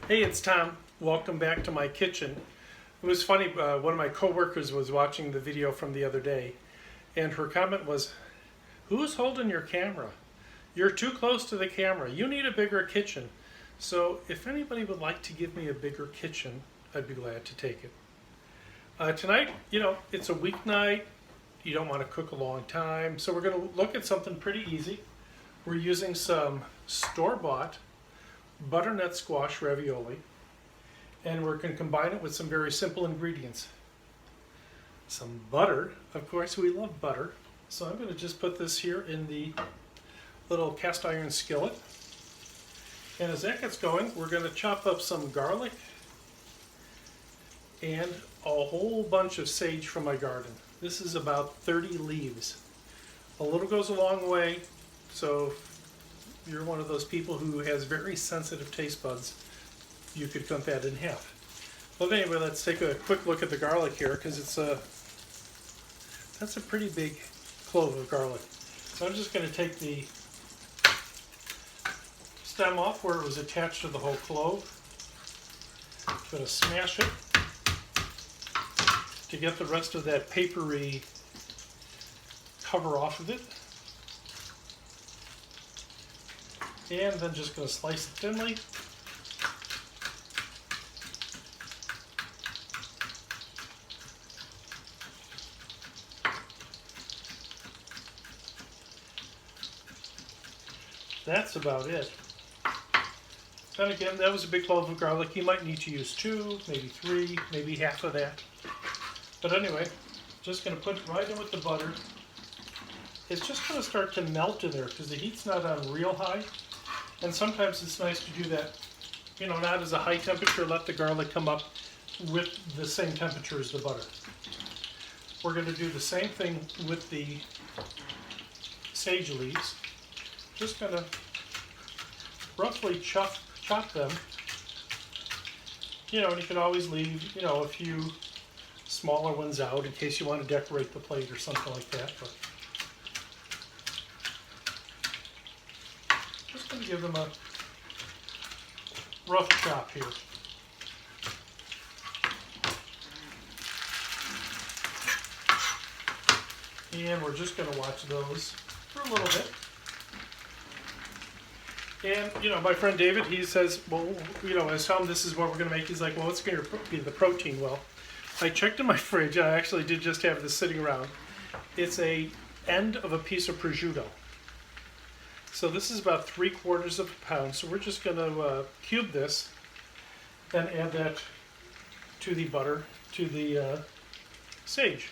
Hey, it's Tom. Welcome back to my kitchen. It was funny, one of my coworkers was watching the video from the other day, and her comment was, "Who's holding your camera? You're too close to the camera. You need a bigger kitchen." So if anybody would like to give me a bigger kitchen, I'd be glad to take it. Tonight, it's a weeknight. You don't want to cook a long time, so we're going to look at something pretty easy. We're using some store-bought butternut squash ravioli, and we're going to combine it with some very simple ingredients. Some butter, of course we love butter, so I'm going to just put this here in the little cast iron skillet, and as that gets going, we're going to chop up some garlic and a whole bunch of sage from my garden. This is about 30 leaves. A little goes a long way, so you're one of those people who has very sensitive taste buds, you could cut that in half. But anyway, let's take a quick look at the garlic here, because that's a pretty big clove of garlic. So I'm just going to take the stem off where it was attached to the whole clove. I'm going to smash it to get the rest of that papery cover off of it. And then just going to slice it thinly. That's about it. And again, that was a big clove of garlic. You might need to use 2, maybe 3, maybe half of that. But anyway, just going to put it right in with the butter. It's just going to start to melt in there because the heat's not on real high. And sometimes it's nice to do that, not as a high temperature, let the garlic come up with the same temperature as the butter. We're going to do the same thing with the sage leaves. Just going to roughly chop them. And you can always leave, a few smaller ones out in case you want to decorate the plate or something like that. But just going to give them a rough chop here. And we're just going to watch those for a little bit. And, my friend David, he says, well, I tell him this is what we're going to make. He's like, well, what's going to be the protein? Well, I checked in my fridge. I actually did just have this sitting around. It's a end of a piece of prosciutto. So this is about 3/4 of a pound. So we're just going to cube this and add that to the butter, to the sage.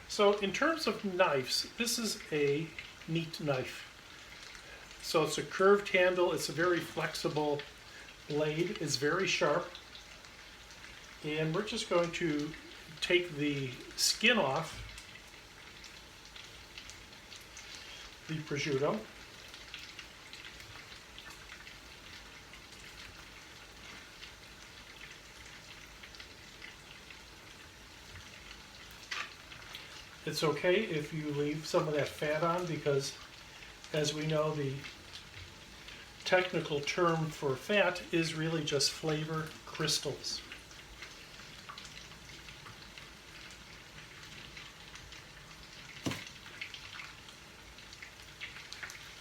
So in terms of knives, this is a meat knife. So it's a curved handle. It's a very flexible blade. It's very sharp. And we're just going to take the skin off the prosciutto. It's okay if you leave some of that fat on because, as we know, the technical term for fat is really just flavor crystals.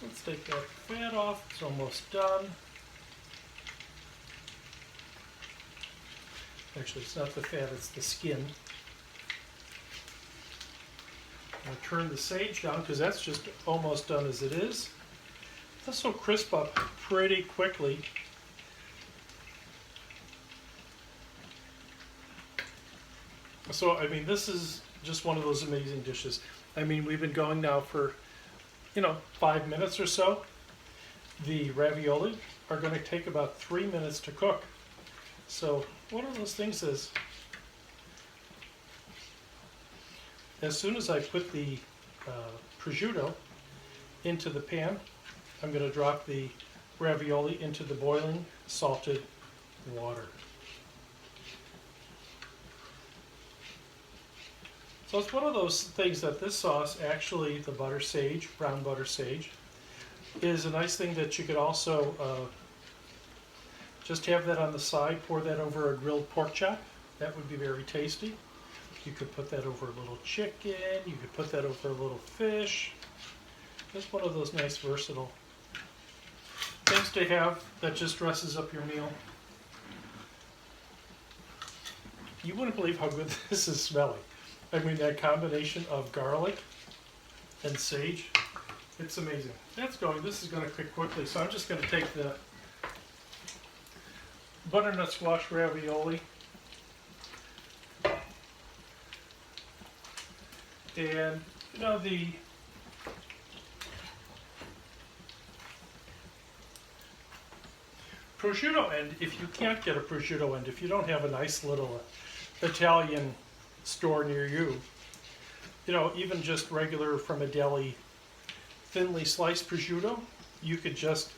Let's take that fat off. It's almost done. Actually, it's not the fat, it's the skin. I'll turn the sage down because that's just almost done as it is. This will crisp up pretty quickly. So, this is just one of those amazing dishes. We've been going now for 5 minutes or so. The ravioli are going to take about 3 minutes to cook. So one of those things is, as soon as I put the prosciutto into the pan, I'm going to drop the ravioli into the boiling salted water. So it's one of those things that this sauce, actually the butter sage, brown butter sage, is a nice thing that you could also just have that on the side, pour that over a grilled pork chop. That would be very tasty. You could put that over a little chicken, you could put that over a little fish. Just one of those nice versatile things to have that just dresses up your meal. You wouldn't believe how good this is smelling. I mean, that combination of garlic and sage, it's amazing. That's going, this is going to cook quickly, so I'm just going to take the butternut squash ravioli and, you know, the prosciutto end, if you can't get a prosciutto end, if you don't have a nice little Italian store near you, you know, even just regular from a deli, thinly sliced prosciutto, you could just,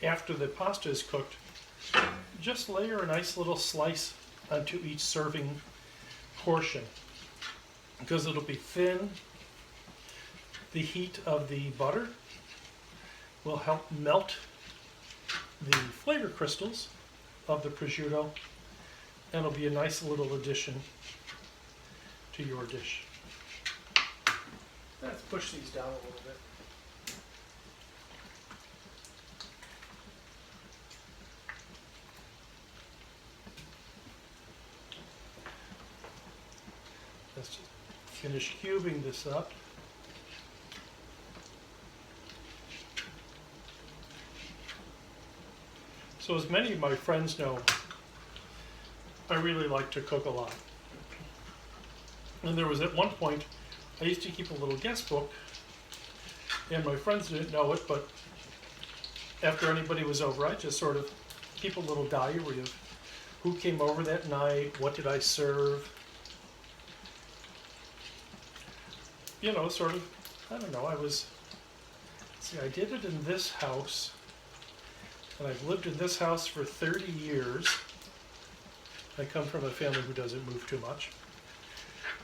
after the pasta is cooked, just layer a nice little slice onto each serving portion, because it'll be thin. The heat of the butter will help melt the flavor crystals of the prosciutto, and it'll be a nice little addition to your dish. Let's push these down a little bit. Let's just finish cubing this up. So as many of my friends know, I really like to cook a lot. And there was at one point, I used to keep a little guest book, and my friends didn't know it, but after anybody was over, I just sort of keep a little diary of who came over that night, what did I serve, you know, sort of, I don't know, I did it in this house, and I've lived in this house for 30 years. I come from a family who doesn't move too much.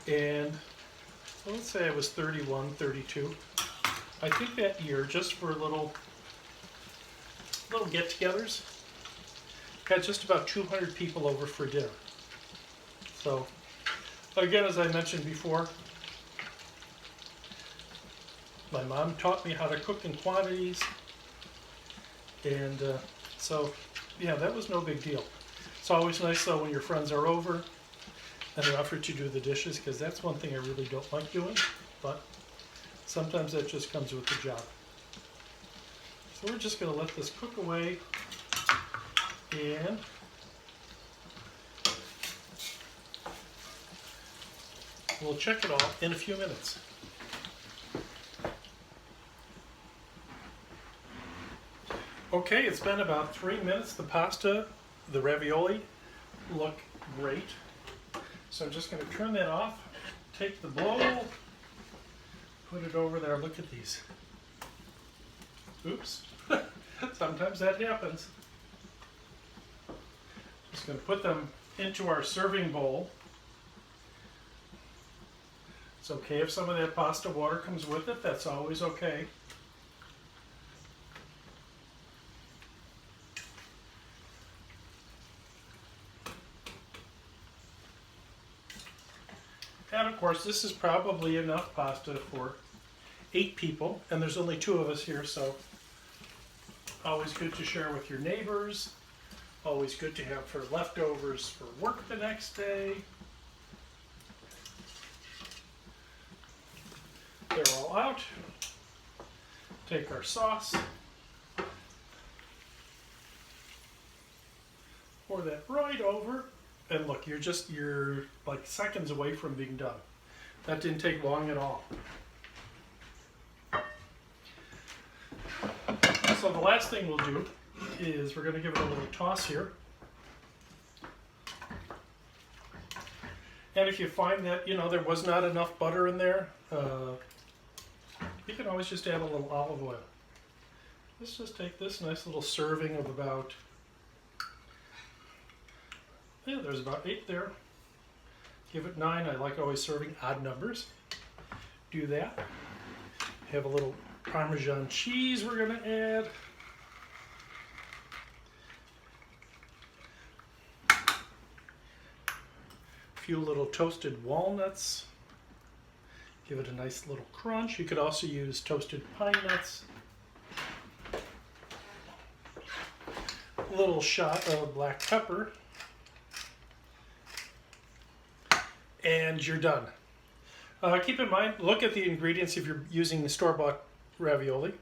And so let's say I was 31, 32. I think that year, just for little get-togethers, had just about 200 people over for dinner. So, again, as I mentioned before, my mom taught me how to cook in quantities, and so, yeah, that was no big deal. It's always nice, though, when your friends are over and they offer to do the dishes, because that's one thing I really don't like doing, but sometimes that just comes with the job. So we're just going to let this cook away, and we'll check it all in a few minutes. Okay, it's been about 3 minutes. The pasta, the ravioli look great. So I'm just going to turn that off, take the bowl, put it over there. Look at these. Oops. Sometimes that happens. Just going to put them into our serving bowl. It's okay if some of that pasta water comes with it. That's always okay. And of course, this is probably enough pasta for 8 people, and there's only 2 of us here, so always good to share with your neighbors, always good to have for leftovers for work the next day. They're all out. Take our sauce, pour that right over. And look, you're like seconds away from being done. That didn't take long at all. So the last thing we'll do is we're going to give it a little toss here. And if you find that, you know, there was not enough butter in there, you can always just add a little olive oil. Let's just take this nice little serving of about, yeah, there's about 8 there. Give it 9. I like always serving odd numbers. Do that. Have a little Parmesan cheese we're going to add. A few little toasted walnuts. Give it a nice little crunch. You could also use toasted pine nuts. A little shot of black pepper. And you're done. Keep in mind, look at the ingredients if you're using the store-bought ravioli,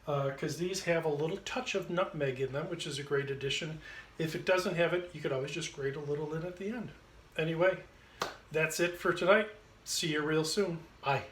because these have a little touch of nutmeg in them, which is a great addition. If it doesn't have it, you could always just grate a little in at the end. Anyway, that's it for tonight. See you real soon. Bye.